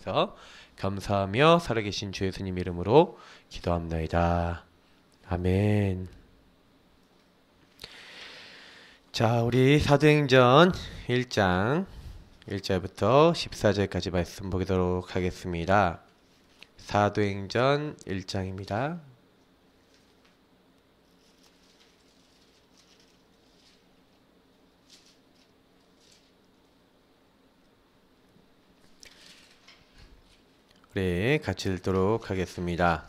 위해서 감사하며 살아계신 주 예수님 이름으로 기도합나이다. 아멘. 자, 우리 사도행전 1장 1절부터 14절까지 말씀 보도록 하겠습니다. 사도행전 1장입니다. 우리 같이 읽도록 하겠습니다.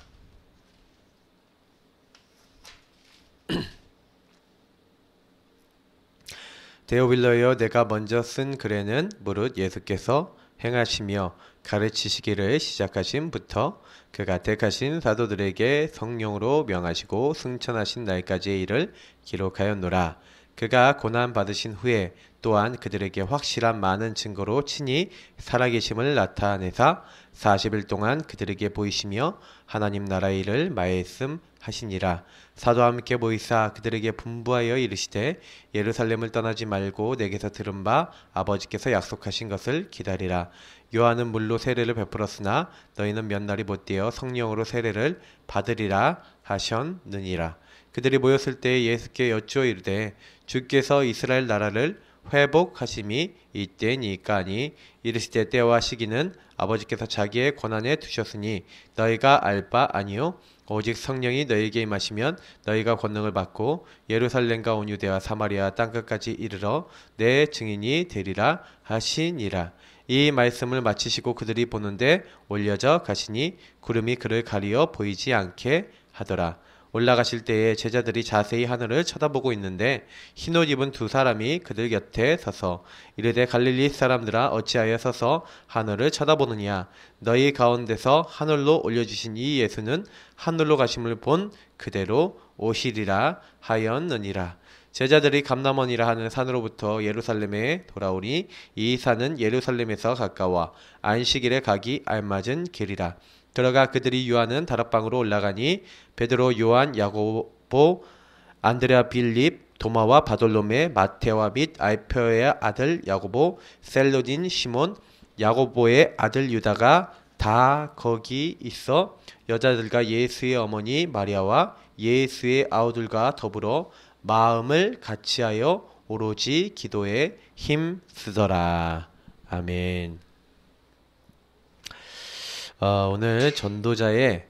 데오빌러여, 내가 먼저 쓴 글에는 무릇 예수께서 행하시며 가르치시기를 시작하신부터 그가 택하신 사도들에게 성령으로 명하시고 승천하신 날까지의 일을 기록하였노라. 그가 고난받으신 후에 또한 그들에게 확실한 많은 증거로 친히 살아계심을 나타내사 40일 동안 그들에게 보이시며 하나님 나라의 일을 말씀하시니라. 사도와 함께 모이사 그들에게 분부하여 이르시되 예루살렘을 떠나지 말고 내게서 들은 바 아버지께서 약속하신 것을 기다리라. 요한은 물로 세례를 베풀었으나 너희는 몇 날이 못되어 성령으로 세례를 받으리라 하셨느니라. 그들이 모였을 때 예수께 여쭈어 이르되 주께서 이스라엘 나라를 회복하심이 이때니까 하니 이르시되 때와 시기는 아버지께서 자기의 권한에 두셨으니 너희가 알 바 아니요 오직 성령이 너희에게 임하시면 너희가 권능을 받고 예루살렘과 온 유대와 사마리아 땅끝까지 이르러 내 증인이 되리라 하시니라. 이 말씀을 마치시고 그들이 보는데 올려져 가시니 구름이 그를 가리어 보이지 않게 하더라. 올라가실 때에 제자들이 자세히 하늘을 쳐다보고 있는데 흰옷 입은 두 사람이 그들 곁에 서서 이르되 갈릴리 사람들아 어찌하여 서서 하늘을 쳐다보느냐. 너희 가운데서 하늘로 올려주신 이 예수는 하늘로 가심을 본 그대로 오시리라 하였느니라. 제자들이 감람원이라 하는 산으로부터 예루살렘에 돌아오니 이 산은 예루살렘에서 가까워 안식일에 가기 알맞은 길이라. 들어가 그들이 유하는 다락방으로 올라가니 베드로, 요한, 야고보, 안드레아, 빌립, 도마와 바돌로메, 마테와 및 알페오의 아들 야고보, 셀로딘, 시몬, 야고보의 아들 유다가 다 거기 있어 여자들과 예수의 어머니 마리아와 예수의 아우들과 더불어 마음을 같이하여 오로지 기도에 힘쓰더라. 아멘. 오늘 전도자의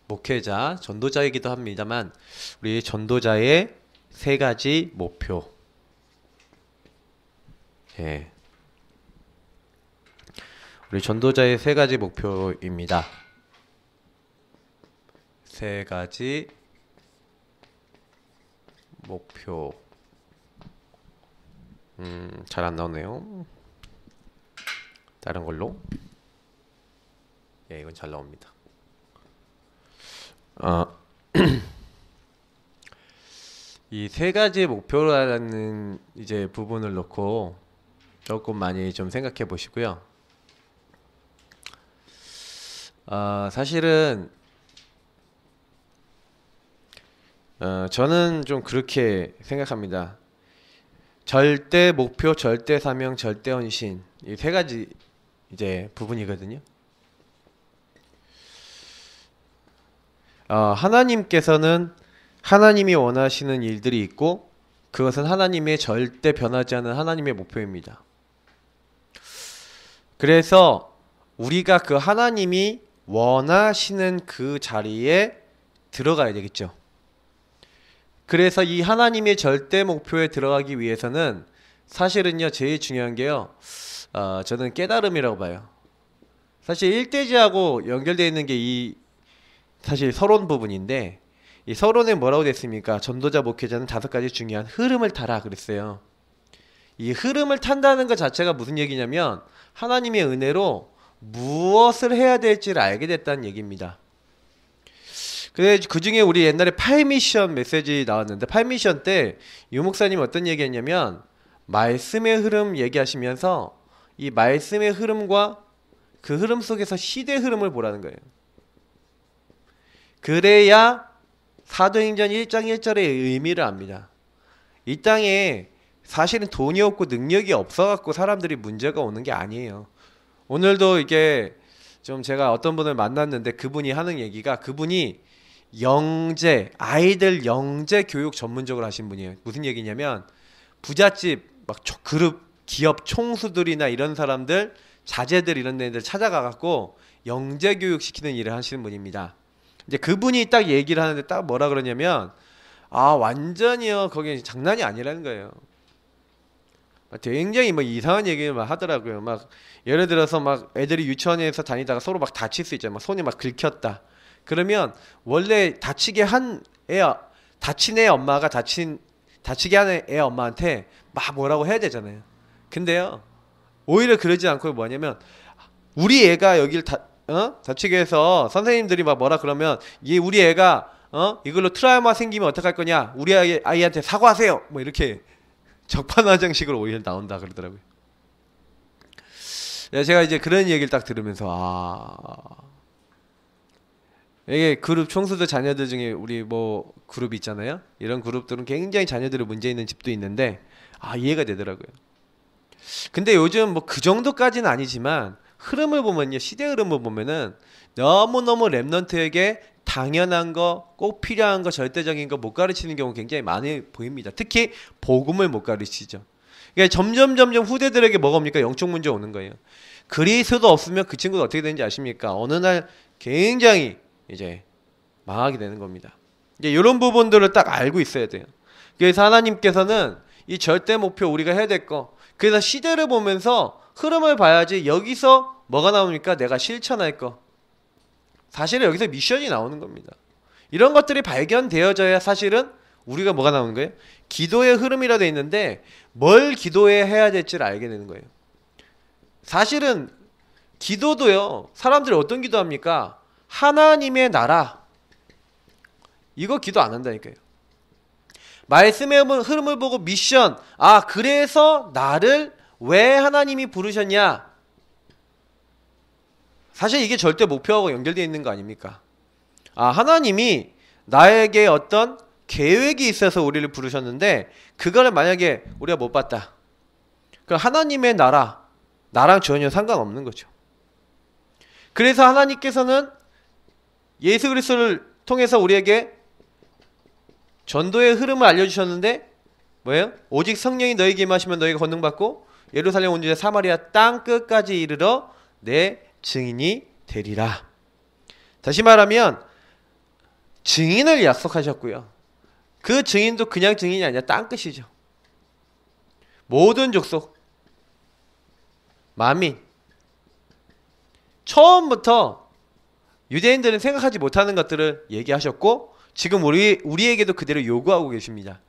목회자, 전도자이기도 합니다만 우리 전도자의 세 가지 목표. 예. 우리 전도자의 세 가지 목표입니다. 세 가지 목표. 잘 안 나오네요. 다른 걸로. 예, 이건 잘 나옵니다. 이 세 가지 목표라는 이제 부분을 놓고 조금 많이 좀 생각해 보시고요. 사실은 저는 좀 그렇게 생각합니다. 절대 목표, 절대 사명, 절대 헌신, 이 세 가지 이제 부분이거든요. 하나님께서는 하나님이 원하시는 일들이 있고 그것은 하나님의 절대 변하지 않는 하나님의 목표입니다. 그래서 우리가 그 하나님이 원하시는 그 자리에 들어가야 되겠죠. 그래서 이 하나님의 절대 목표에 들어가기 위해서는 사실은요, 제일 중요한 게요, 저는 깨달음이라고 봐요. 사실 일대지하고 연결되어 있는 게 사실 서론 부분인데, 이 서론에 뭐라고 됐습니까? 전도자 목회자는 5가지 중요한 흐름을 타라 그랬어요. 이 흐름을 탄다는 것 자체가 무슨 얘기냐면 하나님의 은혜로 무엇을 해야 될지를 알게 됐다는 얘기입니다. 그 중에 우리 옛날에 8미션 메시지 나왔는데 8미션 때 유 목사님 어떤 얘기 했냐면 말씀의 흐름 얘기하시면서 이 말씀의 흐름과 그 흐름 속에서 시대 흐름을 보라는 거예요. 그래야 사도행전 1장 1절의 의미를 압니다. 이 땅에 사실은 돈이 없고 능력이 없어갖고 사람들이 문제가 오는 게 아니에요. 오늘도 이게 좀 제가 어떤 분을 만났는데 그분이 하는 얘기가 그분이 아이들 영재 교육 전문적으로 하신 분이에요. 무슨 얘기냐면 부잣집 막 그룹 기업 총수들이나 이런 사람들 자제들 이런 데들 찾아가 갖고 영재 교육 시키는 일을 하시는 분입니다. 이제 그분이 딱 얘기를 하는데 딱 뭐라 그러냐면 완전히요 거기 장난이 아니라는 거예요. 굉장히 뭐 이상한 얘기를 막 하더라고요. 막 예를 들어서 막 애들이 유치원에서 다니다가 서로 막 다칠 수 있잖아요. 막 손이 막 긁혔다. 그러면 원래 다친 애 엄마가 다치게 하는 애 엄마한테 막 뭐라고 해야 되잖아요. 근데요 오히려 그러지 않고 뭐냐면 우리 애가 여길 다치게 해서 선생님들이 막 뭐라 그러면 우리 애가 이걸로 트라우마 생기면 어떡할 거냐, 우리 아이한테 사과하세요, 뭐 이렇게 적반하장식으로 오히려 나온다 그러더라고요. 제가 이제 그런 얘기를 딱 들으면서 이게 그룹 총수들 자녀들 중에 우리 뭐 그룹 있잖아요. 이런 그룹들은 굉장히 자녀들이 문제 있는 집도 있는데 이해가 되더라고요. 근데 요즘 뭐 그 정도까지는 아니지만 흐름을 보면요, 시대 흐름을 보면은 너무너무 랩런트에게 당연한 거, 꼭 필요한 거, 절대적인 거 못 가르치는 경우 굉장히 많이 보입니다. 특히 복음을 못 가르치죠. 그러니까 점점 후대들에게 뭐가 옵니까? 영적 문제 오는 거예요. 그리스도 없으면 그 친구도 어떻게 되는지 아십니까? 어느 날 굉장히 이제 망하게 되는 겁니다. 이제 이런 부분들을 딱 알고 있어야 돼요. 그래서 하나님께서는 이 절대 목표 우리가 해야 될 거, 그래서 시대를 보면서 흐름을 봐야지 여기서 뭐가 나옵니까? 내가 실천할 거. 사실은 여기서 미션이 나오는 겁니다. 이런 것들이 발견되어져야 사실은 우리가 뭐가 나오는 거예요? 기도의 흐름이라도 있는데 뭘 기도해야 될지를 알게 되는 거예요. 사실은 기도도요, 사람들이 어떤 기도합니까? 하나님의 나라, 이거 기도 안 한다니까요. 말씀의 흐름을 보고 미션, 그래서 나를 왜 하나님이 부르셨냐? 사실 이게 절대 목표하고 연결되어 있는 거 아닙니까? 하나님이 나에게 어떤 계획이 있어서 우리를 부르셨는데 그거를 만약에 우리가 못 봤다, 그럼 하나님의 나랑 전혀 상관없는 거죠. 그래서 하나님께서는 예수 그리스도를 통해서 우리에게 전도의 흐름을 알려주셨는데 뭐예요? 오직 성령이 너에게 임하시면 너희가 권능받고 예루살렘 온 주제 사마리아 땅 끝까지 이르러 내 증인이 되리라. 다시 말하면 증인을 약속하셨고요, 그 증인도 그냥 증인이 아니라 땅 끝이죠. 모든 족속, 만민, 처음부터 유대인들은 생각하지 못하는 것들을 얘기하셨고 지금 우리에게도 그대로 요구하고 계십니다.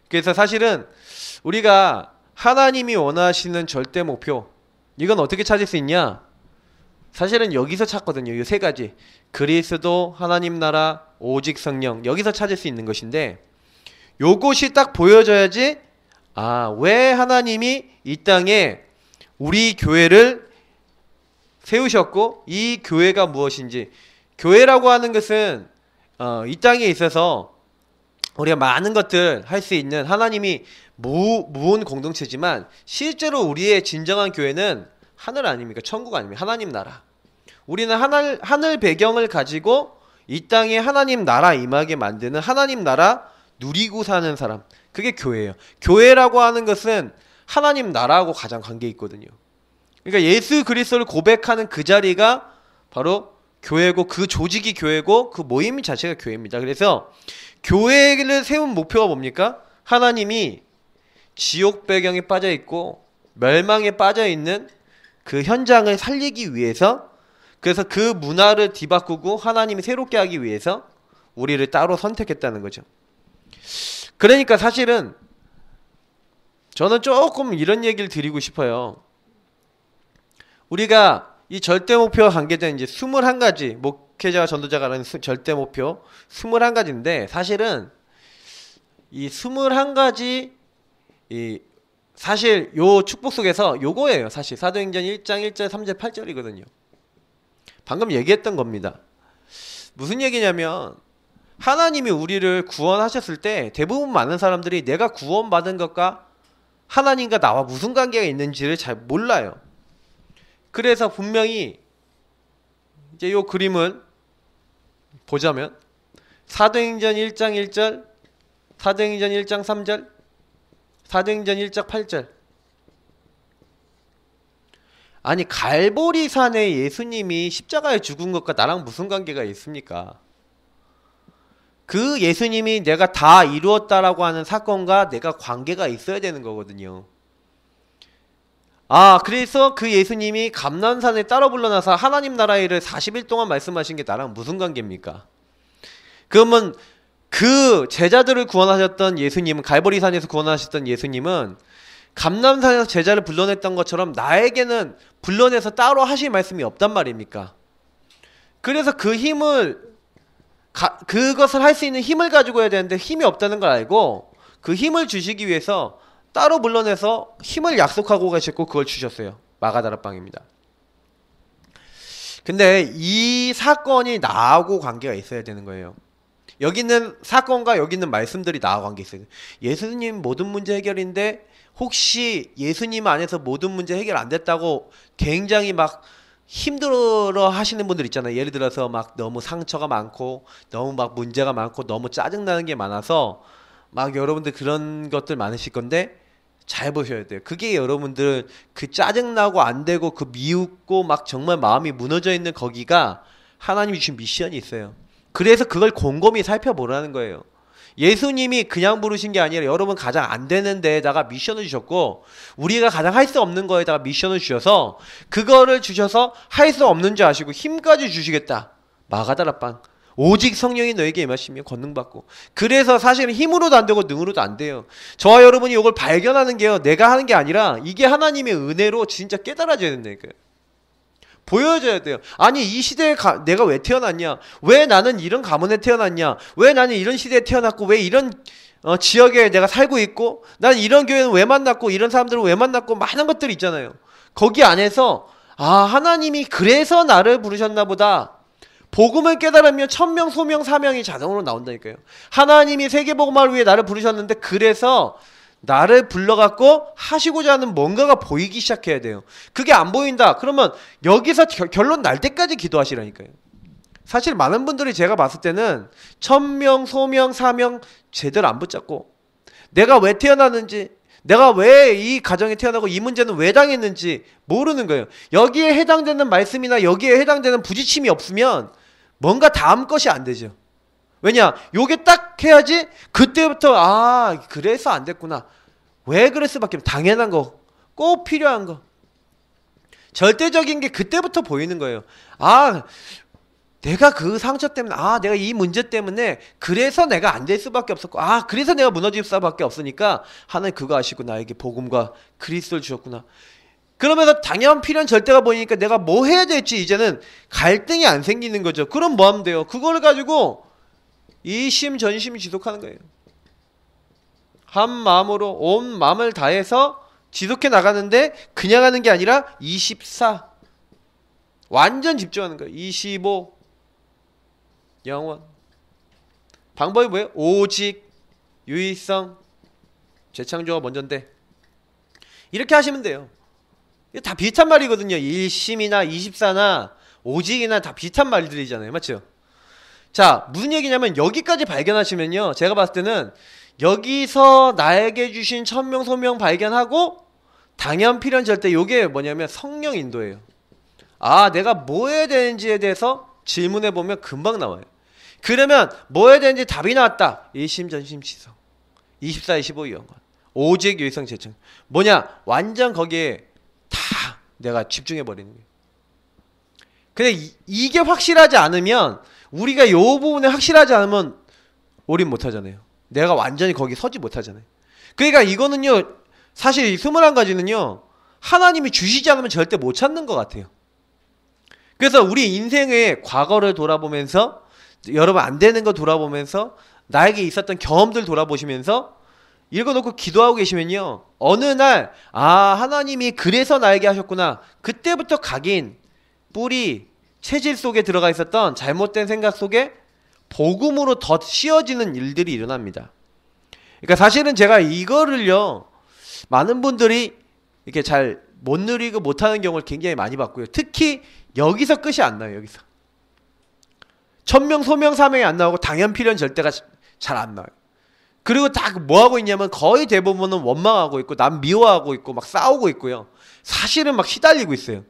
그래서 사실은 우리가 하나님이 원하시는 절대 목표, 이건 어떻게 찾을 수 있냐? 사실은 여기서 찾거든요. 이 세 가지, 그리스도, 하나님 나라, 오직 성령, 여기서 찾을 수 있는 것인데 요것이 딱 보여져야지 왜 하나님이 이 땅에 우리 교회를 세우셨고 이 교회가 무엇인지. 교회라고 하는 것은 이 땅에 있어서 우리가 많은 것들 할 수 있는 하나님이 모은 공동체지만 실제로 우리의 진정한 교회는 하늘 아닙니까? 천국 아닙니까? 하나님 나라. 우리는 하늘 배경을 가지고 이 땅에 하나님 나라 임하게 만드는 하나님 나라 누리고 사는 사람, 그게 교회예요. 교회라고 하는 것은 하나님 나라하고 가장 관계 있거든요. 그러니까 예수 그리스도를 고백하는 그 자리가 바로 교회고, 그 조직이 교회고, 그 모임 자체가 교회입니다. 그래서 교회를 세운 목표가 뭡니까? 하나님이 지옥 배경에 빠져 있고 멸망에 빠져 있는 그 현장을 살리기 위해서, 그래서 그 문화를 뒤바꾸고 하나님이 새롭게 하기 위해서 우리를 따로 선택했다는 거죠. 그러니까 사실은 저는 조금 이런 얘기를 드리고 싶어요. 우리가 이 절대 목표와 관계된 이제 21가지, 목회자와 전도자가 하는 절대 목표 21가지인데 사실은 이 21가지 사실 요 축복 속에서 요거예요. 사실 사도행전 1장 1절 3절 8절이거든요. 방금 얘기했던 겁니다. 무슨 얘기냐면 하나님이 우리를 구원하셨을 때 대부분 많은 사람들이 내가 구원받은 것과 하나님과 나와 무슨 관계가 있는지를 잘 몰라요. 그래서 분명히 이제 요 그림을 보자면 사도행전 1장 1절, 사도행전 1장 3절, 사도행전 1장 8절. 아니 갈보리산에 예수님이 십자가에 죽은 것과 나랑 무슨 관계가 있습니까? 그 예수님이 내가 다 이루었다라고 하는 사건과 내가 관계가 있어야 되는 거거든요. 그래서 그 예수님이 감난산에 따로 불러나서 하나님 나라의 일을 40일 동안 말씀하신 게 나랑 무슨 관계입니까? 그러면 그 제자들을 구원하셨던 예수님은, 갈보리산에서 구원하셨던 예수님은 감난산에서 제자를 불러냈던 것처럼 나에게는 불러내서 따로 하실 말씀이 없단 말입니까? 그래서 그 힘을, 그것을 할 수 있는 힘을 가지고 해야 되는데 힘이 없다는 걸 알고 그 힘을 주시기 위해서 따로 불러내서 힘을 약속하고 가셨고 그걸 주셨어요. 마가다락방입니다. 근데 이 사건이 나하고 관계가 있어야 되는 거예요. 여기 있는 사건과 여기 있는 말씀들이 나하고 관계 있어요. 예수님 모든 문제 해결인데 혹시 예수님 안에서 모든 문제 해결 안 됐다고 굉장히 막 힘들어 하시는 분들 있잖아요. 예를 들어서 막 너무 상처가 많고 너무 막 문제가 많고 너무 짜증나는 게 많아서 막 여러분들 그런 것들 많으실 건데 잘 보셔야 돼요. 그게 여러분들 그 짜증나고 안 되고 그 미웃고 막 정말 마음이 무너져 있는 거기가 하나님이 주신 미션이 있어요. 그래서 그걸 곰곰이 살펴보라는 거예요. 예수님이 그냥 부르신 게 아니라 여러분 가장 안 되는 데에다가 미션을 주셨고 우리가 가장 할 수 없는 거에다가 미션을 주셔서 그거를 주셔서 할 수 없는 줄 아시고 힘까지 주시겠다. 마가다락방. 오직 성령이 너에게 임하시면 권능받고. 그래서 사실은 힘으로도 안 되고 능으로도 안 돼요. 저와 여러분이 이걸 발견하는 게요, 내가 하는 게 아니라 이게 하나님의 은혜로 진짜 깨달아져야 된다니까요. 보여줘야 돼요. 아니 이 시대에 내가 왜 태어났냐, 왜 나는 이런 가문에 태어났냐, 왜 나는 이런 시대에 태어났고 왜 이런 지역에 내가 살고 있고 난 이런 교회는 왜 만났고 이런 사람들은 왜 만났고 많은 것들이 있잖아요. 거기 안에서 하나님이 그래서 나를 부르셨나 보다. 복음을 깨달으면 천명 소명 사명이 자동으로 나온다니까요. 하나님이 세계복음화를 위해 나를 부르셨는데 그래서 나를 불러갖고 하시고자 하는 뭔가가 보이기 시작해야 돼요. 그게 안 보인다 그러면 여기서 결론 날 때까지 기도하시라니까요. 사실 많은 분들이 제가 봤을 때는 천명 소명 사명 제대로 안 붙잡고 내가 왜 태어났는지, 내가 왜 이 가정에 태어나고 이 문제는 왜 당했는지 모르는 거예요. 여기에 해당되는 말씀이나 여기에 해당되는 부딪힘이 없으면 뭔가 다음 것이 안 되죠. 왜냐? 요게 딱 해야지 그때부터 그래서 안 됐구나. 왜 그럴 수밖에 없어. 당연한 거, 꼭 필요한 거, 절대적인 게 그때부터 보이는 거예요. 내가 그 상처 때문에, 내가 이 문제 때문에 그래서 내가 안 될 수밖에 없었고, 그래서 내가 무너질 수밖에 없으니까 하나님 그거 아시고 나에게 복음과 그리스도를 주셨구나. 그러면서 당연 필요한 절대가 보이니까 내가 뭐 해야 될지 이제는 갈등이 안 생기는 거죠. 그럼 뭐 하면 돼요? 그걸 가지고 이심전심 지속하는 거예요. 한 마음으로 온 마음을 다해서 지속해 나가는데 그냥 하는 게 아니라 24 완전 집중하는 거예요. 25 영원. 방법이 뭐예요? 오직, 유의성, 재창조가 먼저인데 이렇게 하시면 돼요. 다 비슷한 말이거든요. 일심이나 24나 오직이나 다 비슷한 말들이잖아요. 맞죠? 자, 무슨 얘기냐면 여기까지 발견하시면요, 제가 봤을 때는 여기서 나에게 주신 천명 소명 발견하고 당연 필연 절대, 요게 뭐냐면 성령 인도예요. 내가 뭐 해야 되는지에 대해서 질문해 보면 금방 나와요. 그러면 뭐 해야 되는지 답이 나왔다. 일심전심지성 24, 25 영원 오직 유의성 재청. 뭐냐? 완전 거기에 다 내가 집중해 버리는 거예요. 근데 이게 확실하지 않으면, 우리가 요 부분에 확실하지 않으면 올인 못 하잖아요. 내가 완전히 거기 서지 못 하잖아요. 그러니까 이거는요, 사실 이 21가지는요 하나님이 주시지 않으면 절대 못 찾는 것 같아요. 그래서 우리 인생의 과거를 돌아보면서, 여러분 안 되는 거 돌아보면서, 나에게 있었던 경험들 돌아보시면서 읽어놓고 기도하고 계시면요, 어느 날 하나님이 그래서 나에게 하셨구나. 그때부터 각인, 뿌리, 체질 속에 들어가 있었던 잘못된 생각 속에 복음으로 더 씌워지는 일들이 일어납니다. 그러니까 사실은 제가 이거를요, 많은 분들이 이렇게 잘 못 누리고 못하는 경우를 굉장히 많이 봤고요. 특히 여기서 끝이 안 나요. 여기서 천명 소명 사명이 안 나오고 당연 필연 절대가 잘 안 나와요. 그리고 다 뭐 하고 있냐면 거의 대부분은 원망하고 있고 남 미워하고 있고 막 싸우고 있고요. 사실은 막 시달리고 있어요.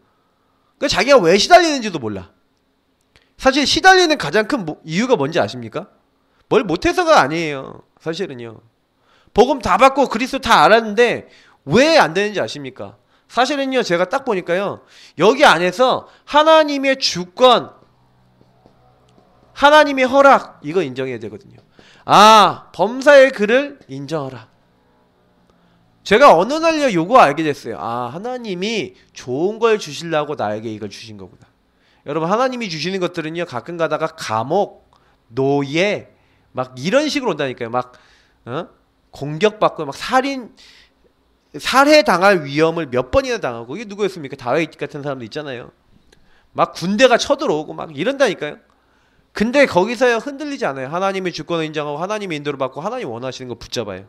그 자기가 왜 시달리는지도 몰라. 사실 시달리는 가장 큰 이유가 뭔지 아십니까? 뭘 못해서가 아니에요. 사실은요. 복음 다 받고 그리스도 다 알았는데 왜 안 되는지 아십니까? 사실은요. 제가 딱 보니까요. 여기 안에서 하나님의 주권, 하나님의 허락 이거 인정해야 되거든요. 아, 범사의 글을 인정하라. 제가 어느 날요 요거 알게 됐어요. 아, 하나님이 좋은 걸 주시려고 나에게 이걸 주신 거구나. 여러분, 하나님이 주시는 것들은요 가끔 가다가 감옥, 노예 막 이런 식으로 온다니까요. 막 공격받고 막 살해 당할 위험을 몇 번이나 당하고. 이게 누구였습니까? 다윗 같은 사람도 있잖아요. 막 군대가 쳐들어오고 막 이런다니까요. 근데 거기서야 흔들리지 않아요. 하나님의 주권을 인정하고 하나님의 인도를 받고 하나님 원하시는 거 붙잡아요.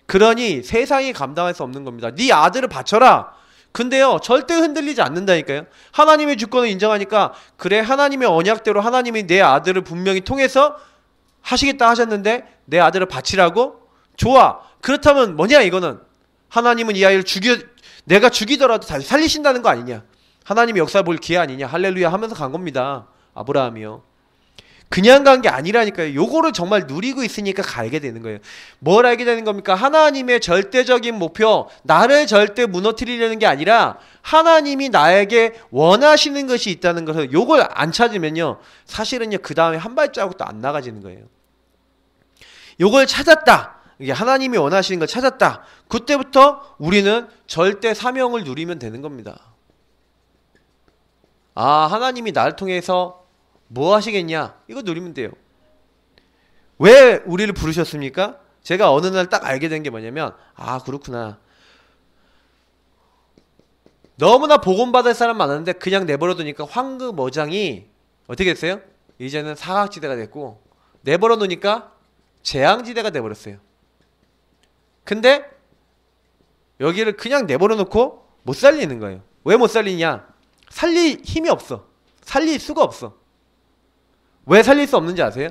그러니 세상이 감당할 수 없는 겁니다. 네 아들을 바쳐라. 근데요 절대 흔들리지 않는다니까요. 하나님의 주권을 인정하니까 그래, 하나님의 언약대로 하나님이 내 아들을 분명히 통해서 하시겠다 하셨는데 내 아들을 바치라고? 좋아. 그렇다면 뭐냐 이거는. 하나님은 이 아이를 내가 죽이더라도 다시 살리신다는 거 아니냐. 하나님의 역사 볼 기회 아니냐. 할렐루야 하면서 간 겁니다. 아브라함이요. 그냥 간 게 아니라니까요. 요거를 정말 누리고 있으니까 갈게 되는 거예요. 뭘 알게 되는 겁니까? 하나님의 절대적인 목표, 나를 절대 무너뜨리려는 게 아니라 하나님이 나에게 원하시는 것이 있다는 것을, 요걸 안 찾으면요 사실은요 그 다음에 한 발자국도 안 나가지는 거예요. 요걸 찾았다, 이게 하나님이 원하시는 걸 찾았다, 그때부터 우리는 절대 사명을 누리면 되는 겁니다. 아, 하나님이 나를 통해서 뭐 하시겠냐? 이거 누리면 돼요. 왜 우리를 부르셨습니까? 제가 어느 날 딱 알게 된 게 뭐냐면, 아, 그렇구나. 너무나 복음받을 사람 많았는데 그냥 내버려두니까 황금어장이 어떻게 됐어요? 이제는 사각지대가 됐고, 내버려두니까 재앙지대가 돼버렸어요. 근데 여기를 그냥 내버려놓고 못 살리는 거예요. 왜 못 살리냐? 살릴 힘이 없어. 살릴 수가 없어. 왜 살릴 수 없는지 아세요?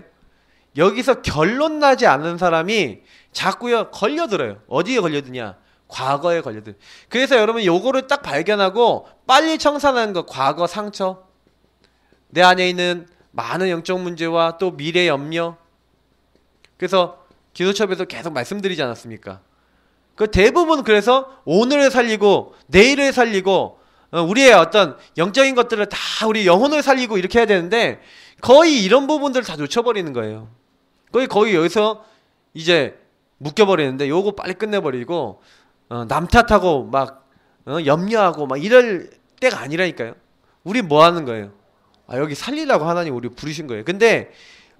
여기서 결론 나지 않는 사람이 자꾸요 걸려들어요. 어디에 걸려드냐? 과거에 걸려들. 그래서 여러분 요거를 딱 발견하고 빨리 청산하는 거. 과거 상처, 내 안에 있는 많은 영적 문제와 또 미래 염려. 그래서 기도첩에서 계속 말씀드리지 않았습니까? 그 대부분 그래서 오늘을 살리고 내일을 살리고 우리의 어떤 영적인 것들을 다 우리 영혼을 살리고 이렇게 해야 되는데 거의 이런 부분들을 다 놓쳐버리는 거예요. 거의 여기서 이제 묶여버리는데 요거 빨리 끝내버리고 남 탓하고 막 염려하고 막 이럴 때가 아니라니까요. 우리 뭐 하는 거예요? 아, 여기 살리려고 하나님 우리 부르신 거예요. 근데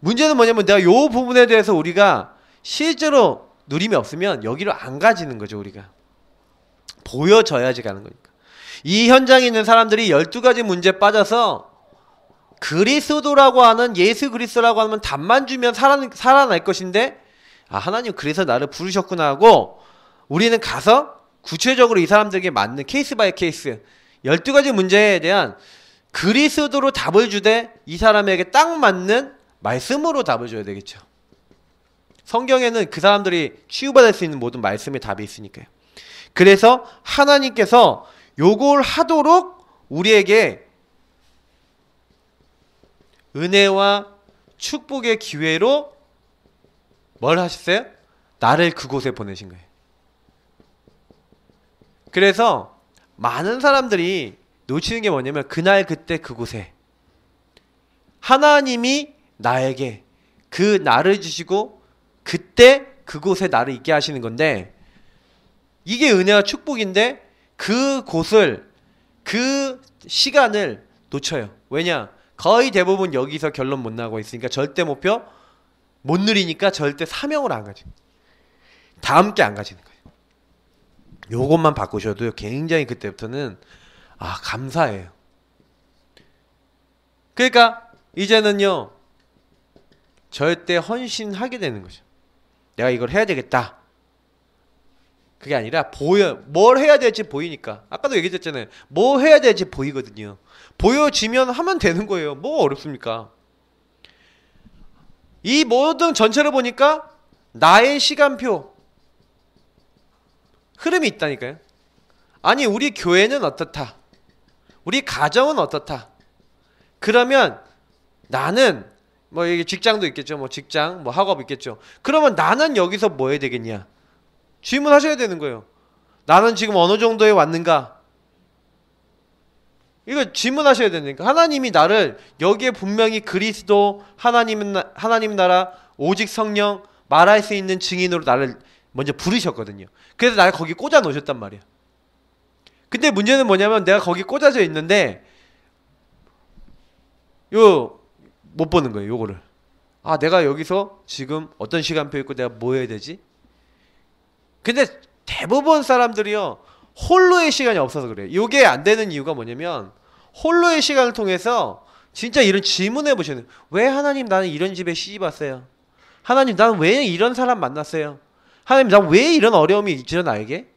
문제는 뭐냐면 내가 요 부분에 대해서 우리가 실제로 누림이 없으면 여기로 안 가지는 거죠. 우리가 보여져야지 가는 거니까. 이 현장에 있는 사람들이 12가지 문제에 빠져서 그리스도라고 하는, 예수 그리스도라고 하면 답만 주면 살아날 것인데, 아, 하나님 그래서 나를 부르셨구나 하고 우리는 가서 구체적으로 이 사람들에게 맞는 케이스 바이 케이스 12가지 문제에 대한 그리스도로 답을 주되 이 사람에게 딱 맞는 말씀으로 답을 줘야 되겠죠. 성경에는 그 사람들이 치유받을 수 있는 모든 말씀의 답이 있으니까요. 그래서 하나님께서 요걸 하도록 우리에게 은혜와 축복의 기회로 뭘 하셨어요? 나를 그곳에 보내신 거예요. 그래서 많은 사람들이 놓치는 게 뭐냐면 그날 그때 그곳에 하나님이 나에게 그 나를 주시고 그때 그곳에 나를 있게 하시는 건데, 이게 은혜와 축복인데 그곳을, 그 시간을 놓쳐요. 왜냐? 거의 대부분 여기서 결론 못 나고 있으니까 절대 목표 못 누리니까 절대 사명으로 안 가지. 다 함께 안 가지는 거예요. 요것만 바꾸셔도 굉장히 그때부터는 감사해요. 그러니까 이제는요 절대 헌신하게 되는 거죠. 내가 이걸 해야 되겠다. 그게 아니라 보여. 뭘 해야 될지 보이니까. 아까도 얘기했잖아요. 뭐 해야 될지 보이거든요. 보여지면 하면 되는 거예요. 뭐 어렵습니까? 이 모든 전체를 보니까 나의 시간표 흐름이 있다니까요. 아니 우리 교회는 어떻다. 우리 가정은 어떻다. 그러면 나는 뭐 이게 직장도 있겠죠. 뭐 직장, 뭐 학업 있겠죠. 그러면 나는 여기서 뭐 해야 되겠냐? 질문하셔야 되는 거예요. 나는 지금 어느 정도에 왔는가? 이거 질문하셔야 되니까. 하나님이 나를 여기에 분명히 그리스도, 하나님 나라, 오직 성령 말할 수 있는 증인으로 나를 먼저 부르셨거든요. 그래서 나를 거기 꽂아 놓으셨단 말이야. 근데 문제는 뭐냐면 내가 거기 꽂아져 있는데 못 보는 거예요. 요거를. 아, 내가 여기서 지금 어떤 시간표 있고 내가 뭐 해야 되지? 근데 대부분 사람들이요, 홀로의 시간이 없어서 그래요. 이게 안 되는 이유가 뭐냐면 홀로의 시간을 통해서 진짜 이런 질문해 보시는 거예요. 왜 하나님 나는 이런 집에 시집 왔어요? 하나님 나는 왜 이런 사람 만났어요? 하나님 나 왜 이런 어려움이 있죠 나에게?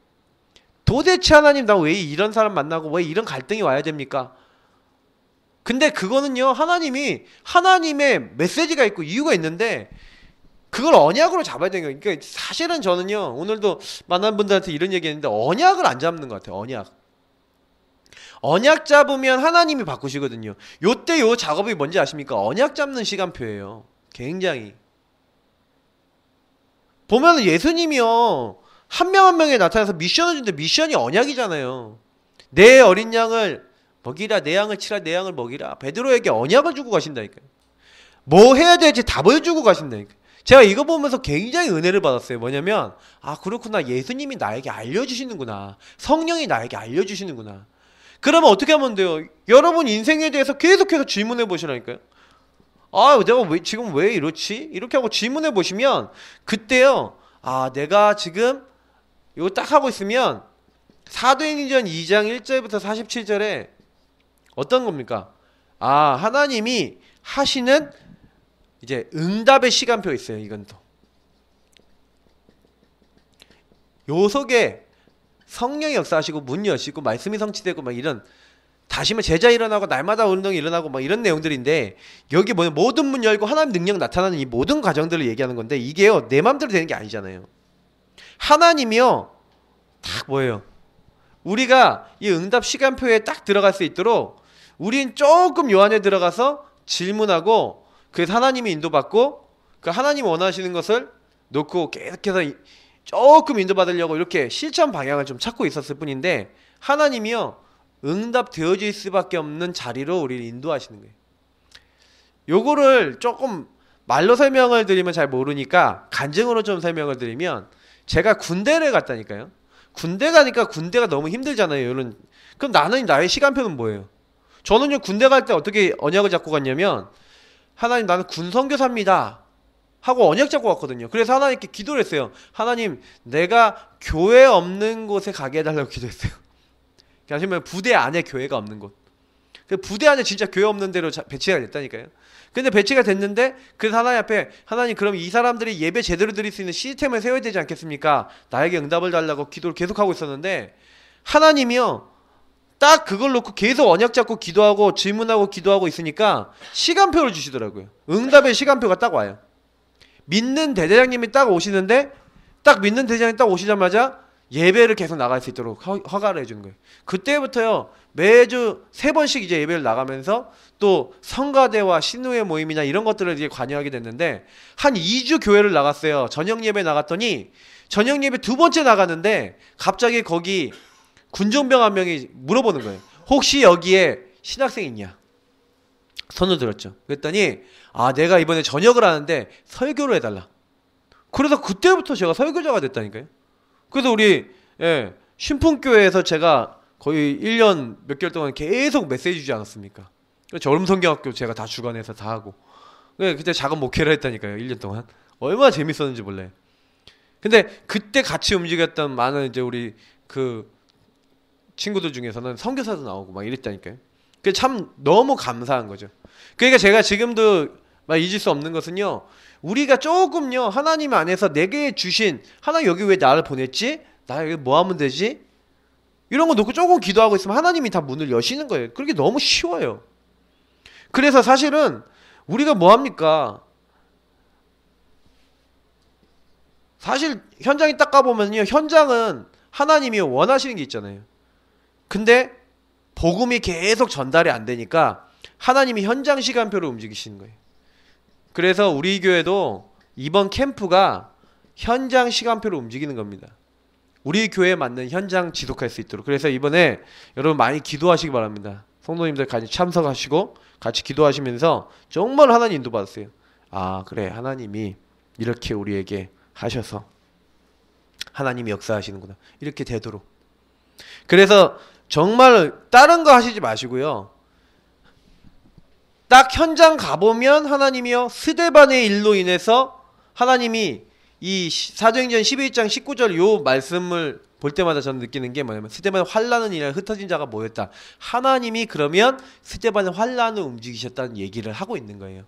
도대체 하나님 나 왜 이런 사람 만나고 왜 이런 갈등이 와야 됩니까? 근데 그거는요, 하나님의 메시지가 있고 이유가 있는데 그걸 언약으로 잡아야 되는 거예요. 그러니까 사실은 저는요, 오늘도 만난 분들한테 이런 얘기 했는데 언약을 안 잡는 것 같아요. 언약 잡으면 하나님이 바꾸시거든요. 요때 요 작업이 뭔지 아십니까? 언약 잡는 시간표예요. 굉장히. 보면은 예수님이요, 한 명 한 명에 나타나서 미션을 주는데 미션이 언약이잖아요. 내 어린 양을 먹이라, 내 양을 치라, 내 양을 먹이라. 베드로에게 언약을 주고 가신다니까요. 뭐 해야 될지 답을 주고 가신다니까요. 제가 이거 보면서 굉장히 은혜를 받았어요. 뭐냐면 아, 그렇구나. 예수님이 나에게 알려주시는구나. 성령이 나에게 알려주시는구나. 그러면 어떻게 하면 돼요? 여러분 인생에 대해서 계속해서 질문해 보시라니까요. 아, 내가 지금 왜 이렇지? 이렇게 하고 질문해 보시면 그때요, 아, 내가 지금 이거 딱 하고 있으면 사도행전 2장 1절부터 47절에 어떤 겁니까? 아, 하나님이 하시는 이제 응답의 시간표 있어요. 이건 또 요 속에 성령이 역사하시고 문 여시고 말씀이 성취되고 막 이런, 다시마 제자 일어나고 날마다 운동이 일어나고 막 이런 내용들인데, 여기 뭐냐, 모든 문 열고 하나님 능력 나타나는 이 모든 과정들을 얘기하는 건데, 이게요 내 맘대로 되는 게 아니잖아요. 하나님이요 딱 뭐예요, 우리가 이 응답 시간표에 딱 들어갈 수 있도록 우린 조금 요 안에 들어가서 질문하고, 그래서 하나님이 인도받고 그 하나님 원하시는 것을 놓고 계속해서 조금 인도받으려고 이렇게 실천 방향을 좀 찾고 있었을 뿐인데, 하나님이요 응답 되어질 수밖에 없는 자리로 우리를 인도하시는 거예요. 요거를 조금 말로 설명을 드리면 잘 모르니까 간증으로 좀 설명을 드리면, 제가 군대를 갔다니까요. 군대 가니까 군대가 너무 힘들잖아요. 이런. 그럼 나의 시간표는 뭐예요? 저는요 군대 갈 때 어떻게 언약을 잡고 갔냐면, 하나님 나는 군선교사입니다 하고 언약 잡고 갔거든요. 그래서 하나님께 기도를 했어요. 하나님 내가 교회 없는 곳에 가게 해달라고 기도했어요. 하시면 부대 안에 교회가 없는 곳, 부대 안에 진짜 교회 없는 데로 배치가 됐다니까요. 근데 배치가 됐는데, 그래서 하나님 앞에, 하나님 그럼 이 사람들이 예배 제대로 드릴 수 있는 시스템을 세워야 되지 않겠습니까? 나에게 응답을 달라고 기도를 계속하고 있었는데, 하나님이요 딱 그걸 놓고 계속 언약 잡고 기도하고 질문하고 기도하고 있으니까 시간표를 주시더라고요. 응답의 시간표가 딱 와요. 믿는 대대장님이 딱 오시는데, 딱 믿는 대대장님이 딱 오시자마자 예배를 계속 나갈 수 있도록 허가를 해주는 거예요. 그때부터요 매주 3번씩 이제 예배를 나가면서 또 성가대와 신우회 모임이나 이런 것들을 이제 관여하게 됐는데, 한 2주 교회를 나갔어요. 저녁 예배 나갔더니 저녁 예배 2번째 나갔는데 갑자기 거기 군종병 한 명이 물어보는 거예요. 혹시 여기에 신학생 있냐? 손을 들었죠. 그랬더니 아, 내가 이번에 전역을 하는데 설교를 해달라. 그래서 그때부터 제가 설교자가 됐다니까요. 그래서 우리 신풍교회에서 제가 거의 1년 몇 개월 동안 계속 메시지 주지 않았습니까? 저음성경학교 제가 다 주관해서 다 하고, 그때 작은 목회를 했다니까요. 1년 동안 얼마나 재밌었는지 몰라요. 근데 그때 같이 움직였던 많은 이제 우리 그 친구들 중에서는 선교사도 나오고 막 이랬다니까요. 그게 참 너무 감사한 거죠. 그러니까 제가 지금도 막 잊을 수 없는 것은요, 우리가 조금요 하나님 안에서 내게 주신, 하나님 여기 왜 나를 보냈지? 나 여기 뭐 하면 되지? 이런 거 놓고 조금 기도하고 있으면 하나님이 다 문을 여시는 거예요. 그렇게 너무 쉬워요. 그래서 사실은 우리가 뭐 합니까? 사실 현장에 딱 가보면요, 현장은 하나님이 원하시는 게 있잖아요. 근데 복음이 계속 전달이 안 되니까 하나님이 현장 시간표를 움직이시는 거예요. 그래서 우리 교회도 이번 캠프가 현장 시간표를 움직이는 겁니다. 우리 교회에 맞는 현장 지속할 수 있도록. 그래서 이번에 여러분 많이 기도하시기 바랍니다. 성도님들 같이 참석하시고 같이 기도하시면서 정말 하나님 인도 받으세요. 아, 그래, 하나님이 이렇게 우리에게 하셔서 하나님이 역사하시는구나, 이렇게 되도록. 그래서 정말 다른 거 하시지 마시고요, 딱 현장 가보면 하나님이요, 스데반의 일로 인해서 하나님이 이 사도행전 11장 19절 요 말씀을 볼 때마다 저는 느끼는 게 뭐냐면, 스데반의 환난은 일에 흩어진 자가 모였다. 하나님이 그러면 스데반의 환난을 움직이셨다는 얘기를 하고 있는 거예요.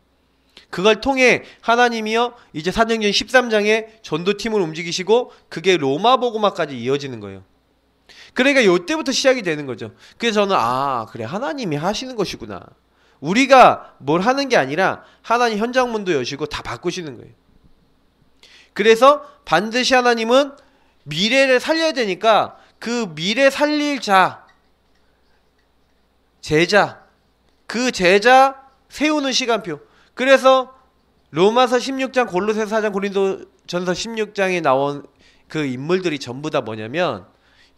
그걸 통해 하나님이요, 이제 사도행전 13장에 전도팀을 움직이시고 그게 로마 복음화까지 이어지는 거예요. 그러니까 요때부터 시작이 되는 거죠. 그래서 저는 아, 그래, 하나님이 하시는 것이구나. 우리가 뭘 하는 게 아니라 하나님 현장문도 여시고 다 바꾸시는 거예요. 그래서 반드시 하나님은 미래를 살려야 되니까 그 미래 살릴 자, 제자, 그 제자 세우는 시간표. 그래서 로마서 16장, 골로새서 4장, 고린도전서 16장에 나온 그 인물들이 전부 다 뭐냐면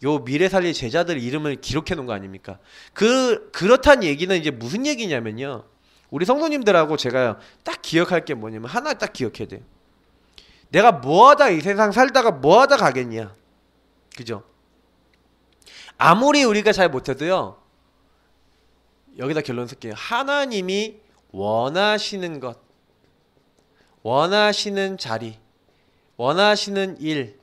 요 미래 살릴 제자들 이름을 기록해 놓은 거 아닙니까? 그렇다는 얘기는 이제 무슨 얘기냐면요, 우리 성도님들하고 제가 딱 기억할 게 뭐냐면 하나 딱 기억해야 돼요. 내가 뭐하다 이 세상 살다가 뭐하다 가겠냐, 그죠? 아무리 우리가 잘 못해도요, 여기다 결론 쓸게요. 하나님이 원하시는 것, 원하시는 자리, 원하시는 일,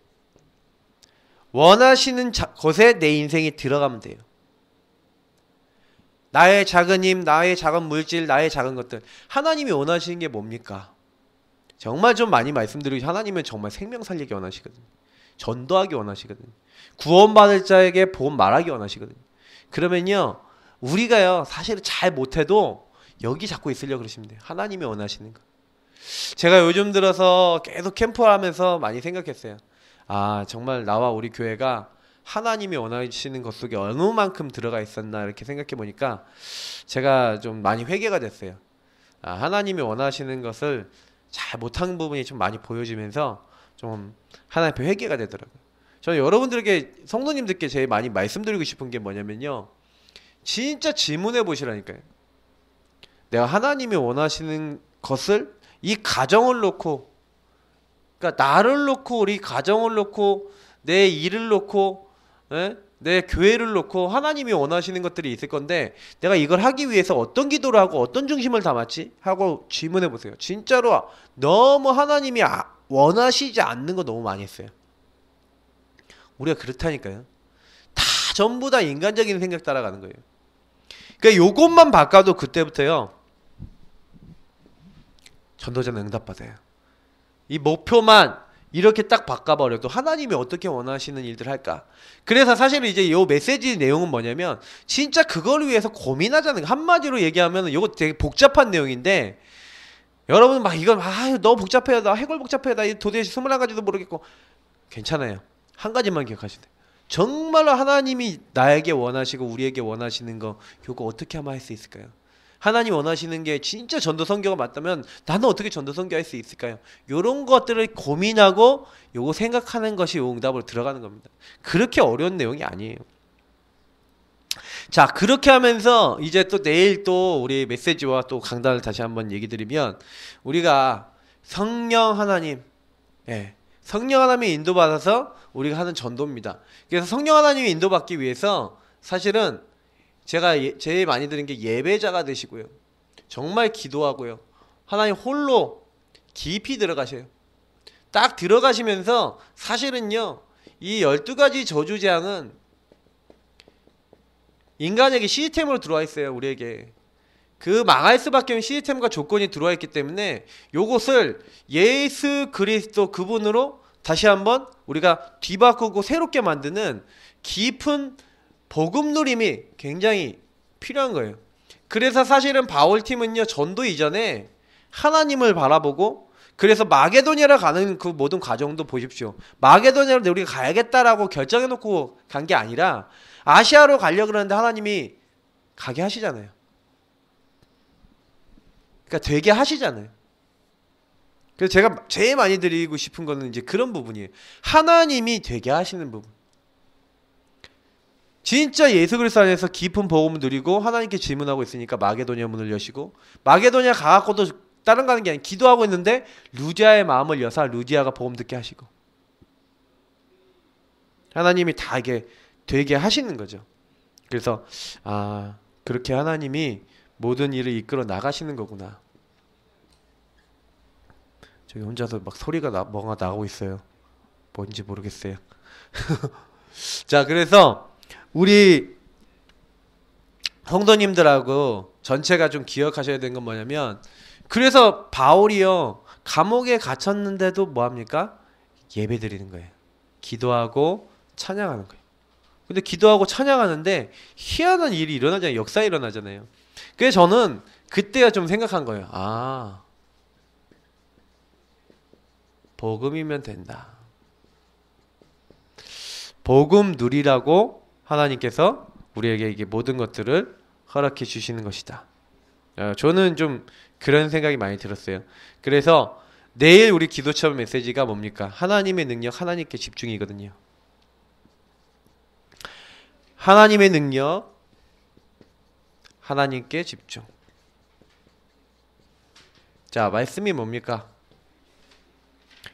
원하시는 곳에 내 인생이 들어가면 돼요. 나의 작은 힘, 나의 작은 물질, 나의 작은 것들. 하나님이 원하시는 게 뭡니까? 정말 좀 많이 말씀드리고, 하나님은 정말 생명 살리기 원하시거든요. 전도하기 원하시거든요. 구원받을 자에게 복음 말하기 원하시거든요. 그러면요, 우리가요 사실은 잘 못해도 여기 잡고 있으려고 그러시면 돼요. 하나님이 원하시는 거. 제가 요즘 들어서 계속 캠프를 하면서 많이 생각했어요. 아, 정말 나와 우리 교회가 하나님이 원하시는 것 속에 어느 만큼 들어가 있었나, 이렇게 생각해 보니까 제가 좀 많이 회개가 됐어요. 아, 하나님이 원하시는 것을 잘 못한 부분이 좀 많이 보여지면서 좀 하나님 앞에 회개가 되더라고요. 저는 여러분들에게, 성도님들께 제일 많이 말씀드리고 싶은 게 뭐냐면요, 진짜 질문해 보시라니까요. 내가 하나님이 원하시는 것을 이 가정을 놓고, 그러니까 나를 놓고, 우리 가정을 놓고, 내 일을 놓고, 내 교회를 놓고 하나님이 원하시는 것들이 있을 건데, 내가 이걸 하기 위해서 어떤 기도를 하고 어떤 중심을 담았지? 하고 질문해 보세요. 진짜로 너무 하나님이 원하시지 않는 거 너무 많이 했어요. 우리가 그렇다니까요. 다 전부 다 인간적인 생각 따라가는 거예요. 그러니까 요것만 바꿔도 그때부터요, 전도자는 응답받아요. 이 목표만 이렇게 딱 바꿔버려도 하나님이 어떻게 원하시는 일들을 할까? 그래서 사실은 이제 이 메시지 내용은 뭐냐면, 진짜 그걸 위해서 고민하자는 거. 한마디로 얘기하면 이거 되게 복잡한 내용인데, 여러분 막 이건 너무 복잡해요, 나 해골 복잡해요, 나 도대체 21가지도 모르겠고, 괜찮아요. 한 가지만 기억하시면 돼요. 정말로 하나님이 나에게 원하시고 우리에게 원하시는 거, 이거 어떻게 하면 할 수 있을까요? 하나님 원하시는 게 진짜 전도 선교가 맞다면 나는 어떻게 전도 선교할 수 있을까요? 이런 것들을 고민하고 요거 생각하는 것이 요 응답으로 들어가는 겁니다. 그렇게 어려운 내용이 아니에요. 자, 그렇게 하면서 이제 또 내일 또 우리 메시지와 또 강단을 다시 한번 얘기 드리면, 우리가 성령 하나님, 성령 하나님의 인도받아서 우리가 하는 전도입니다. 그래서 성령 하나님의 인도받기 위해서 사실은 제가 제일 많이 드린 게 예배자가 되시고요, 정말 기도하고요, 하나님 홀로 깊이 들어가셔요. 딱 들어가시면서 사실은요, 이 12가지 저주재앙은 인간에게 시스템으로 들어와 있어요. 우리에게 그 망할 수밖에 없는 시스템과 조건이 들어와 있기 때문에 요것을 예수 그리스도 그분으로 다시 한번 우리가 뒤바꾸고 새롭게 만드는 깊은 복음 누림이 굉장히 필요한 거예요. 그래서 사실은 바울팀은요, 전도 이전에 하나님을 바라보고, 그래서 마게도니아를 가는 그 모든 과정도 보십시오. 마게도니아를 우리가 가야겠다라고 결정해놓고 간 게 아니라 아시아로 가려고 그러는데 하나님이 가게 하시잖아요. 그러니까 되게 하시잖아요. 그래서 제가 제일 많이 드리고 싶은 거는 이제 그런 부분이에요. 하나님이 되게 하시는 부분. 진짜 예수 그리스도 안에서 깊은 복음을 누리고 하나님께 질문하고 있으니까 마게도니아 문을 여시고, 마게도니아 가갖고도 다른 가는 게 아니라 기도하고 있는데 루디아의 마음을 여사 루디아가 복음 듣게 하시고, 하나님이 다 이게 되게 하시는 거죠. 그래서 그렇게 하나님이 모든 일을 이끌어 나가시는 거구나. 저기 혼자서 막 소리가 뭔가 나오고 있어요. 뭔지 모르겠어요. 자, 그래서 우리 성도님들하고 전체가 좀 기억하셔야 되는 건 뭐냐면, 그래서 바울이요, 감옥에 갇혔는데도 뭐합니까? 예배 드리는 거예요. 기도하고 찬양하는 거예요. 근데 기도하고 찬양하는데 희한한 일이 일어나잖아요. 역사 일어나잖아요. 그래서 저는 그때가 좀 생각한 거예요. 복음이면 된다. 복음 누리라고 하나님께서 우리에게 이게 모든 것들을 허락해 주시는 것이다. 저는 좀 그런 생각이 많이 들었어요. 그래서 내일 우리 기도처럼 메시지가 뭡니까? 하나님의 능력, 하나님께 집중이거든요. 하나님의 능력, 하나님께 집중. 자, 말씀이 뭡니까?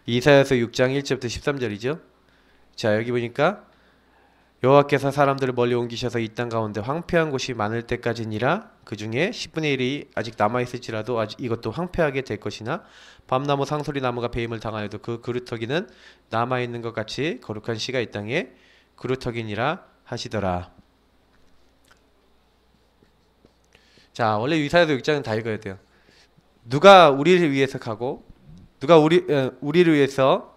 이사야서 6장 1절부터 13절이죠. 자, 여기 보니까 여호와께서 사람들을 멀리 옮기셔서 이 땅 가운데 황폐한 곳이 많을 때까지니라. 그 중에 10분의 1이 아직 남아있을지라도 아직 이것도 황폐하게 될 것이나 밤나무 상소리 나무가 배임을 당하여도 그 그루터기는 남아있는 것 같이 거룩한 씨가 이 땅에 그루터기니라 하시더라. 자, 원래 이사야서 6장은 다 읽어야 돼요. 누가 우리를 위해서 가고 누가 우리를 위해서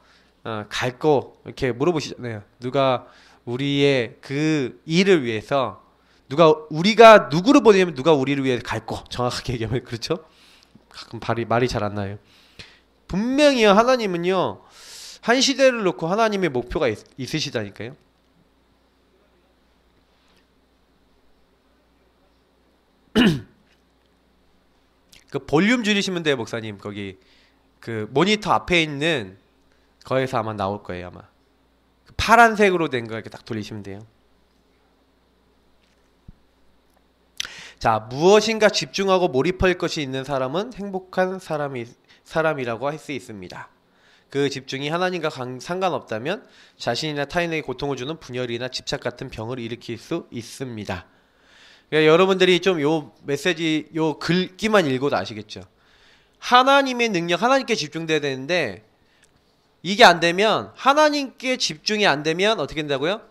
갈고 이렇게 물어보시잖아요. 누가 우리의 그 일을 위해서 우리가 누구를 보내면 누가 우리를 위해 갈고, 정확하게 얘기하면 그렇죠? 가끔 말이 잘 안 나요. 분명히요, 하나님은요 한 시대를 놓고 하나님의 목표가 있으시다니까요. 그 볼륨 줄이시면 돼요, 목사님. 거기 그 모니터 앞에 있는 거에서 아마 나올 거예요. 아마 파란색으로 된 거 이렇게 딱 돌리시면 돼요. 자, 무엇인가 집중하고 몰입할 것이 있는 사람은 행복한 사람이라고 할 수 있습니다. 그 집중이 하나님과 상관없다면 자신이나 타인에게 고통을 주는 분열이나 집착 같은 병을 일으킬 수 있습니다. 그러니까 여러분들이 좀 요 메시지, 요 글귀만 읽어도 아시겠죠? 하나님의 능력, 하나님께 집중돼야 되는데, 이게 안 되면, 하나님께 집중이 안 되면 어떻게 된다고요?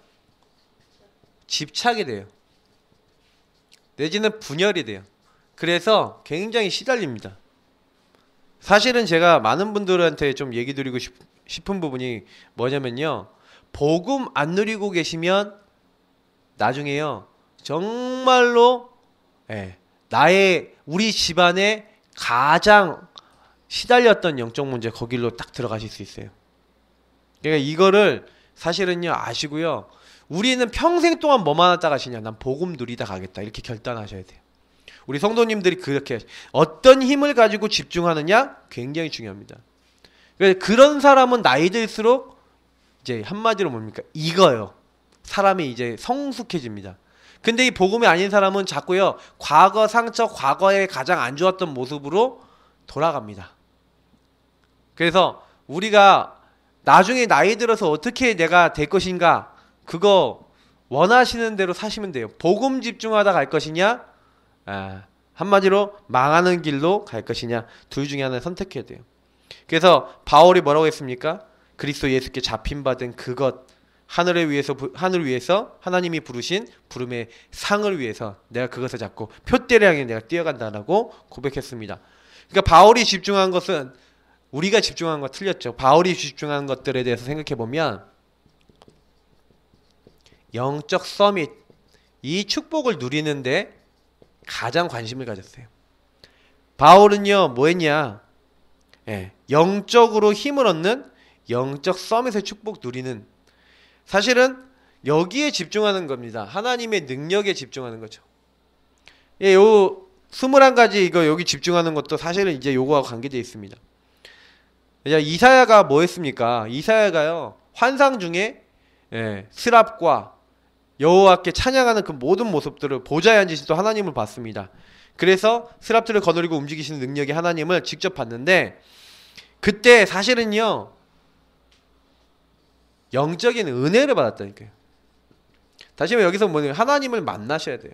집착이 돼요. 내지는 분열이 돼요. 그래서 굉장히 시달립니다. 사실은 제가 많은 분들한테 좀 얘기 드리고 싶은 부분이 뭐냐면요, 복음 안 누리고 계시면 나중에요 정말로 우리 집안의 가장 시달렸던 영적 문제, 거길로 딱 들어가실 수 있어요. 그러니까 이거를 사실은요 아시고요, 우리는 평생 동안 뭐만 하다 가시냐, 난 복음 누리다 가겠다, 이렇게 결단하셔야 돼요. 우리 성도님들이 그렇게 어떤 힘을 가지고 집중하느냐 굉장히 중요합니다. 그런 사람은 나이 들수록 이제 한마디로 뭡니까? 익어요. 사람이 이제 성숙해집니다. 근데 이 복음이 아닌 사람은 자꾸요 과거 상처, 과거에 가장 안 좋았던 모습으로 돌아갑니다. 그래서 우리가 나중에 나이 들어서 어떻게 내가 될 것인가, 그거 원하시는 대로 사시면 돼요. 복음 집중하다 갈 것이냐, 한마디로 망하는 길로 갈 것이냐, 둘 중에 하나를 선택해야 돼요. 그래서 바울이 뭐라고 했습니까? 그리스도 예수께 잡힌받은 그것, 하늘을 위해서 하나님이 부르신 부름의 상을 위해서 내가 그것을 잡고 표대를 향해 내가 뛰어간다라고 고백했습니다. 그러니까 바울이 집중한 것은 우리가 집중한 거 틀렸죠. 바울이 집중한 것들에 대해서 생각해 보면 영적 서밋, 이 축복을 누리는데 가장 관심을 가졌어요. 바울은요 뭐 했냐, 영적으로 힘을 얻는 영적 서밋의 축복 누리는, 사실은 여기에 집중하는 겁니다. 하나님의 능력에 집중하는 거죠. 요 21가지 이거 여기 집중하는 것도 사실은 이제 요거와 관계되어 있습니다. 이사야가 뭐 했습니까? 이사야가요 환상 중에 스랍과 여호와께 찬양하는 그 모든 모습들을 보좌에 앉으신 또 하나님을 봤습니다. 그래서 스랍들을 거느리고 움직이시는 능력의 하나님을 직접 봤는데, 그때 사실은요 영적인 은혜를 받았다니까요. 다시 말해 여기서 뭐냐면 하나님을 만나셔야 돼요.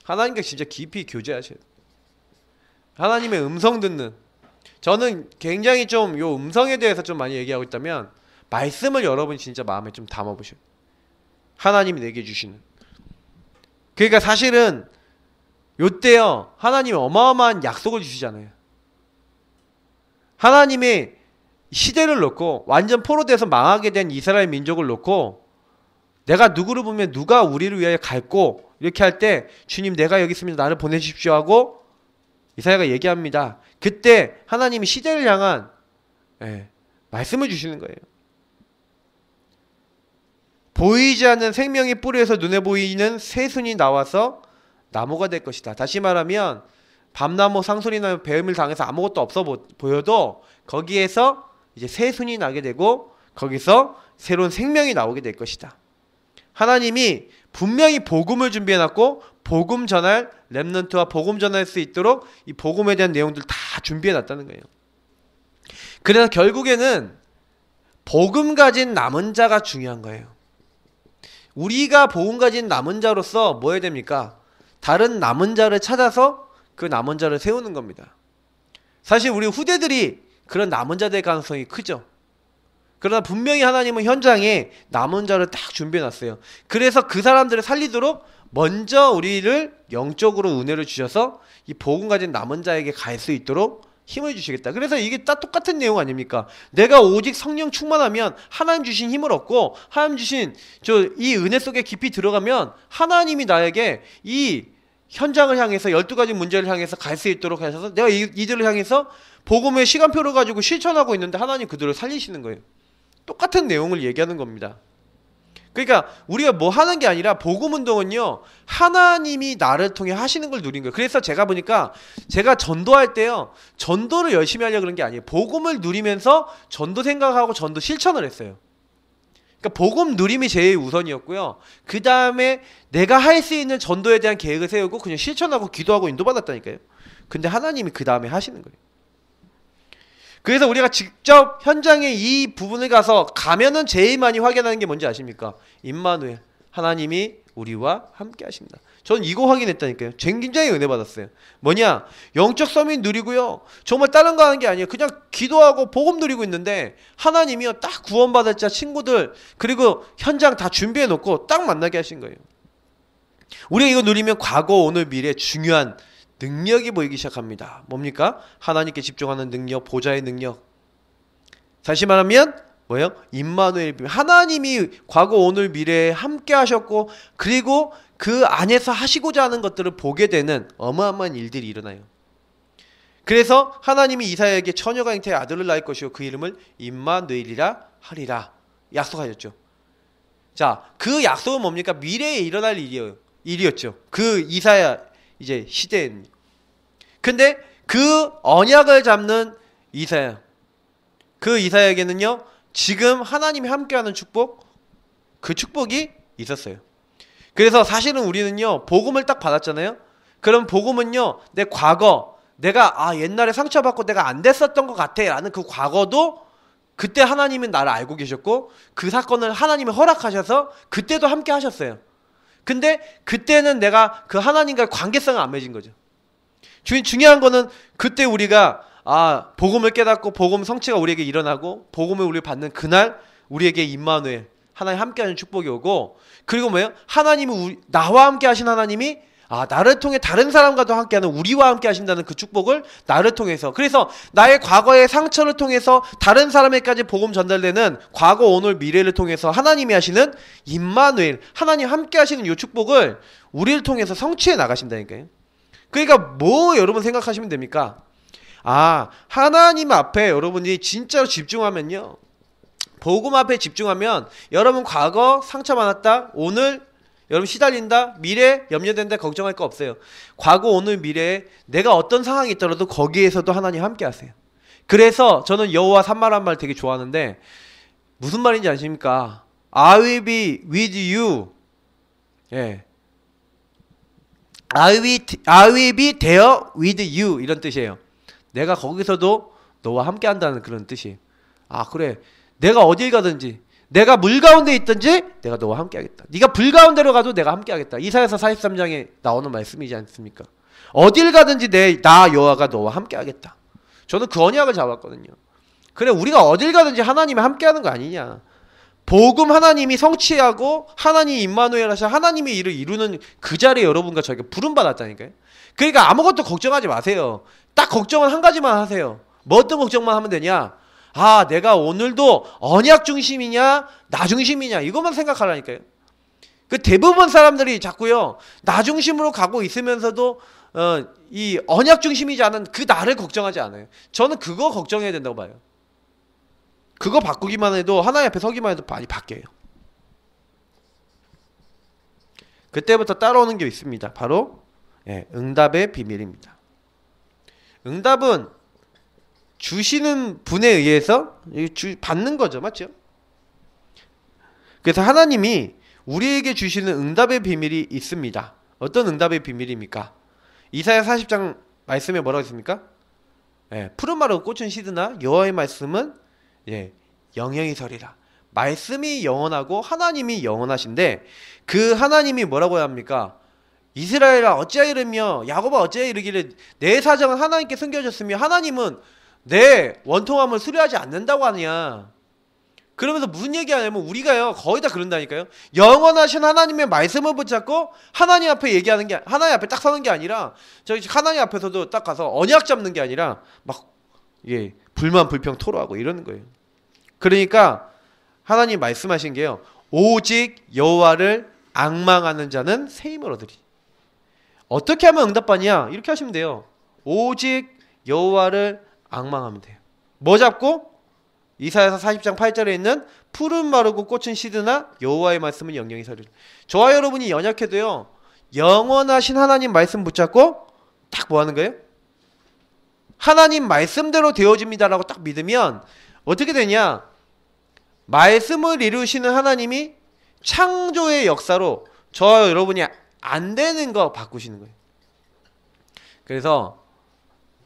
하나님과 진짜 깊이 교제하셔야 돼요. 하나님의 음성 듣는, 저는 굉장히 좀 요 음성에 대해서 좀 많이 얘기하고 있다면 말씀을 여러분 진짜 마음에 좀 담아보셔요. 하나님이 내게 주시는. 그러니까 사실은 요때요 하나님이 어마어마한 약속을 주시잖아요. 하나님의 시대를 놓고 완전 포로돼서 망하게 된 이스라엘 민족을 놓고 내가 누구를 보면 누가 우리를 위하여 갈고 이렇게 할 때 주님 내가 여기 있습니다. 나를 보내주십시오 하고 이사야가 얘기합니다. 그때 하나님이 시대를 향한 말씀을 주시는 거예요. 보이지 않는 생명의 뿌리에서 눈에 보이는 새순이 나와서 나무가 될 것이다. 다시 말하면 밤나무 상소리나 배임을 당해서 아무것도 없어 보여도 거기에서 이제 새순이 나게 되고 거기서 새로운 생명이 나오게 될 것이다. 하나님이 분명히 복음을 준비해놨고 복음 전할 렘넌트와 복음 전할 수 있도록 이 복음에 대한 내용들 다 준비해놨다는 거예요. 그래서 결국에는 복음 가진 남은 자가 중요한 거예요. 우리가 복음 가진 남은 자로서 뭐 해야 됩니까? 다른 남은 자를 찾아서 그 남은 자를 세우는 겁니다. 사실 우리 후대들이 그런 남은 자 될 가능성이 크죠. 그러나 분명히 하나님은 현장에 남은 자를 딱 준비해놨어요. 그래서 그 사람들을 살리도록 먼저 우리를 영적으로 은혜를 주셔서 이 복음 가진 남은 자에게 갈 수 있도록 힘을 주시겠다. 그래서 이게 딱 똑같은 내용 아닙니까? 내가 오직 성령 충만하면 하나님 주신 힘을 얻고 하나님 주신 이 은혜 속에 깊이 들어가면 하나님이 나에게 이 현장을 향해서 12가지 문제를 향해서 갈 수 있도록 하셔서 내가 이들을 향해서 복음의 시간표를 가지고 실천하고 있는데 하나님 그들을 살리시는 거예요. 똑같은 내용을 얘기하는 겁니다. 그러니까 우리가 뭐 하는 게 아니라 복음 운동은요 하나님이 나를 통해 하시는 걸 누린 거예요. 그래서 제가 보니까 제가 전도할 때요 전도를 열심히 하려고 그런 게 아니에요. 복음을 누리면서 전도 생각하고 전도 실천을 했어요. 그러니까 복음 누림이 제일 우선이었고요. 그 다음에 내가 할 수 있는 전도에 대한 계획을 세우고 그냥 실천하고 기도하고 인도받았다니까요. 근데 하나님이 그 다음에 하시는 거예요. 그래서 우리가 직접 현장에 이 부분을 가면은 제일 많이 확인하는 게 뭔지 아십니까? 임마누엘, 하나님이 우리와 함께 하신다. 저는 이거 확인했다니까요. 굉장히 은혜 받았어요. 뭐냐? 영적 서밋 누리고요. 정말 다른 거 하는 게 아니에요. 그냥 기도하고 복음 누리고 있는데 하나님이요 딱 구원받을 자 친구들 그리고 현장 다 준비해 놓고 딱 만나게 하신 거예요. 우리가 이거 누리면 과거, 오늘, 미래 중요한 능력이 보이기 시작합니다. 뭡니까? 하나님께 집중하는 능력, 보좌의 능력. 다시 말하면 뭐예요? 임마누엘, 하나님이 과거, 오늘, 미래에 함께 하셨고 그리고 그 안에서 하시고자 하는 것들을 보게 되는 어마어마한 일들이 일어나요. 그래서 하나님이 이사야에게 처녀가 잉태의 아들을 낳을 것이요 그 이름을 임마누엘이라 하리라 약속하셨죠. 자, 그 약속은 뭡니까? 미래에 일어날 일이었죠. 그 이사야 이제 시대엔. 근데 그 언약을 잡는 이사야, 그 이사야에게는요 지금 하나님이 함께하는 축복, 그 축복이 있었어요. 그래서 사실은 우리는요 복음을 딱 받았잖아요. 그럼 복음은요 내 과거, 내가 옛날에 상처받고 내가 안 됐었던 것 같아 라는 그 과거도 그때 하나님은 나를 알고 계셨고 그 사건을 하나님이 허락하셔서 그때도 함께 하셨어요. 근데 그때는 내가 그 하나님과의 관계성을 안 맺은 거죠. 중요한 거는 그때 우리가 복음을 깨닫고 복음 성취가 우리에게 일어나고 복음을 우리 받는 그날 우리에게 임마누엘 하나님 함께하는 축복이 오고, 그리고 뭐예요? 하나님이 나와 함께 하신 하나님이 아, 나를 통해 다른 사람과도 함께하는, 우리와 함께 하신다는 그 축복을 나를 통해서, 그래서 나의 과거의 상처를 통해서 다른 사람에게까지 복음 전달되는 과거, 오늘, 미래를 통해서 하나님이 하시는 임마누엘, 하나님 함께 하시는 이 축복을 우리를 통해서 성취해 나가신다니까요. 그러니까 뭐 여러분 생각하시면 됩니까? 아, 하나님 앞에 여러분이 진짜로 집중하면요, 복음 앞에 집중하면 여러분 과거 상처 많았다, 오늘 여러분 시달린다, 미래 염려된다, 걱정할 거 없어요. 과거, 오늘, 미래에 내가 어떤 상황이 있더라도 거기에서도 하나님 함께 하세요. 그래서 저는 여호와 산마라는 말 되게 좋아하는데, 무슨 말인지 아십니까? I will be with you. 예. I will be there with you. 이런 뜻이에요. 내가 거기서도 너와 함께 한다는 그런 뜻이에요. 아, 그래. 내가 어딜 가든지, 내가 물 가운데 있든지 내가 너와 함께 하겠다. 네가 불 가운데로 가도 내가 함께 하겠다. 이사야서 43장에 나오는 말씀이지 않습니까? 어딜 가든지 나 여호와가 너와 함께 하겠다. 저는 그 언약을 잡았거든요. 그래, 우리가 어딜 가든지 하나님이 함께 하는 거 아니냐. 복음 하나님이 성취하고 하나님이 임마누엘 하셔 하나님의 일을 이루는 그 자리에 여러분과 저희가 부름받았다니까요. 그러니까 아무것도 걱정하지 마세요. 딱 걱정은 한 가지만 하세요. 뭐 어떤 걱정만 하면 되냐? 아, 내가 오늘도 언약 중심이냐 나 중심이냐 이것만 생각하라니까요. 그 대부분 사람들이 자꾸요 나 중심으로 가고 있으면서도 이 언약 중심이지 않은 그 나를 걱정하지 않아요. 저는 그거 걱정해야 된다고 봐요. 그거 바꾸기만 해도, 하나님 앞에 서기만 해도 많이 바뀌어요. 그때부터 따라오는 게 있습니다. 바로 응답의 비밀입니다. 응답은 주시는 분에 의해서 받는 거죠. 맞죠? 그래서 하나님이 우리에게 주시는 응답의 비밀이 있습니다. 어떤 응답의 비밀입니까? 이사야 40장 말씀에 뭐라고 했습니까? 푸른 마르고 꽃은 시드나 여호와의 말씀은 영영이 서리라. 말씀이 영원하고 하나님이 영원하신데, 그 하나님이 뭐라고 합니까? 이스라엘아 어찌하여 이르며 야곱아 어찌하여 이르기를 내 사정은 하나님께 숨겨졌으며 하나님은 내 원통함을 수리하지 않는다고 하냐. 그러면서 무슨 얘기하냐면 우리가요 거의 다 그런다니까요. 영원하신 하나님의 말씀을 붙잡고 하나님 앞에 얘기하는 게, 하나님 앞에 딱 서는 게 아니라, 저희 하나님 앞에서도 딱 가서 언약 잡는 게 아니라 막 불만 불평 토로하고 이러는 거예요. 그러니까 하나님 말씀하신 게요, 오직 여호와를 앙망하는 자는 새 힘을 얻으리. 어떻게 하면 응답받냐? 이렇게 하시면 돼요. 오직 여호와를 앙망하면 돼요. 뭐 잡고? 이사야서 40장 8절에 있는 푸른 마르고 꽃은 시드나 여호와의 말씀은 영영이 서리라. 저와 여러분이 연약해도요 영원하신 하나님 말씀 붙잡고 딱 뭐 하는 거예요? 하나님 말씀대로 되어집니다라고 딱 믿으면 어떻게 되냐? 말씀을 이루시는 하나님이 창조의 역사로 저와 여러분이 안 되는 거 바꾸시는 거예요. 그래서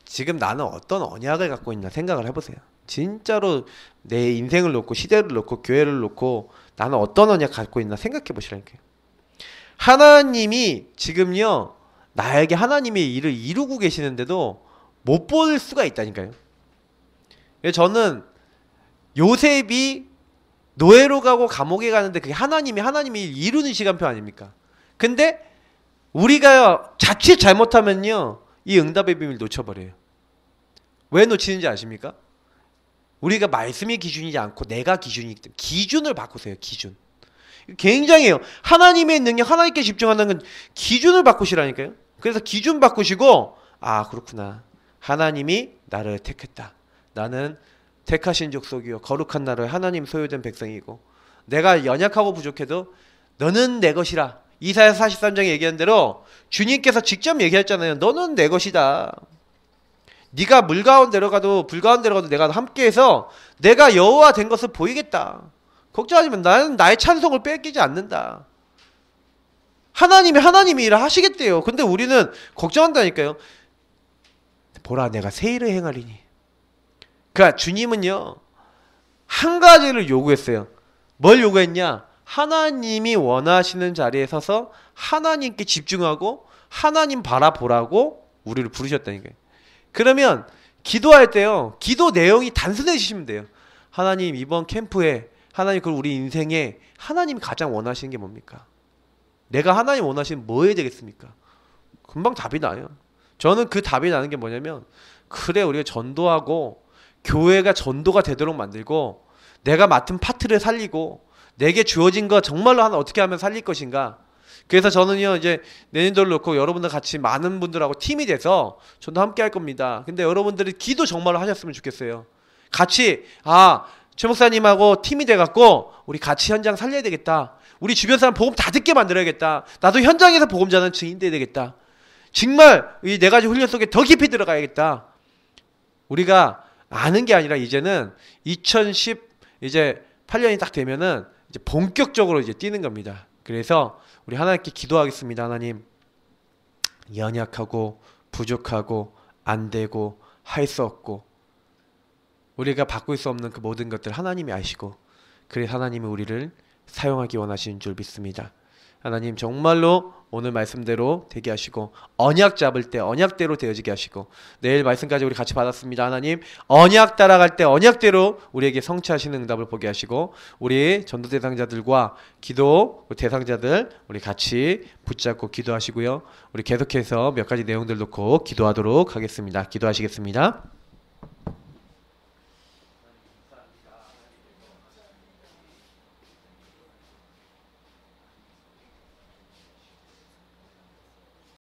지금 나는 어떤 언약을 갖고 있나 생각을 해보세요. 진짜로 내 인생을 놓고, 시대를 놓고, 교회를 놓고 나는 어떤 언약 갖고 있나 생각해 보시라니까요. 하나님이 지금요 나에게 하나님의 일을 이루고 계시는데도 못 볼 수가 있다니까요. 저는 요셉이 노예로 가고 감옥에 가는데 그게 하나님이 이루는 시간표 아닙니까? 근데 우리가 자칫 잘못하면요 이 응답의 비밀 놓쳐버려요. 왜 놓치는지 아십니까? 우리가 말씀이 기준이지 않고 내가 기준이기 때문에 기준을 바꾸세요. 기준. 굉장해요. 하나님의 능력, 하나님께 집중하는 건 기준을 바꾸시라니까요. 그래서 기준 바꾸시고, 아 그렇구나, 하나님이 나를 택했다. 나는 택하신 족속이요 거룩한 나라의 하나님 소유된 백성이고, 내가 연약하고 부족해도 너는 내 것이라. 이사야 43장에 얘기한 대로 주님께서 직접 얘기했잖아요. 너는 내 것이다. 네가 물 가운데로 가도 불 가운데로 가도 내가 함께해서 내가 여호와 된 것을 보이겠다. 걱정하지 마. 나는 나의 찬송을 뺏기지 않는다. 하나님이 일을 하시겠대요. 근데 우리는 걱정한다니까요. 보라 내가 새 일을 행하리니. 그러니까 주님은요 한 가지를 요구했어요. 뭘 요구했냐? 하나님이 원하시는 자리에 서서 하나님께 집중하고 하나님 바라보라고 우리를 부르셨다니까요. 그러면 기도할 때요 기도 내용이 단순해지시면 돼요. 하나님 이번 캠프에, 하나님 그리고 우리 인생에 하나님이 가장 원하시는 게 뭡니까? 내가 하나님 원하시는 뭐 해야 되겠습니까? 금방 답이 나요. 저는 그 답이 나는 게 뭐냐면, 그래 우리가 전도하고 교회가 전도가 되도록 만들고 내가 맡은 파트를 살리고 내게 주어진 거 정말로 하나 어떻게 하면 살릴 것인가. 그래서 저는요 이제 내년도를 놓고 여러분들 같이 많은 분들하고 팀이 돼서 전도 함께 할 겁니다. 근데 여러분들이 기도 정말로 하셨으면 좋겠어요. 같이 최 목사님하고 팀이 돼갖고 우리 같이 현장 살려야 되겠다. 우리 주변 사람 복음 다 듣게 만들어야겠다. 나도 현장에서 복음 전하는 증인 돼야 되겠다. 정말 이 네 가지 훈련 속에 더 깊이 들어가야겠다. 우리가 아는 게 아니라 이제는 2010 이제 8년이 딱 되면은 이제 본격적으로 이제 뛰는 겁니다. 그래서 우리 하나님께 기도하겠습니다. 하나님, 연약하고 부족하고 안 되고 할 수 없고 우리가 바꿀 수 없는 그 모든 것들 하나님이 아시고, 그래서 하나님이 우리를 사용하기 원하시는 줄 믿습니다. 하나님 정말로 오늘 말씀대로 되게 하시고 언약 잡을 때 언약대로 되어지게 하시고, 내일 말씀까지 우리 같이 받았습니다. 하나님 언약 따라갈 때 언약대로 우리에게 성취하시는 응답을 보게 하시고, 우리 전도 대상자들과 기도 대상자들 우리 같이 붙잡고 기도하시고요. 우리 계속해서 몇 가지 내용들 놓고 기도하도록 하겠습니다. 기도하시겠습니다.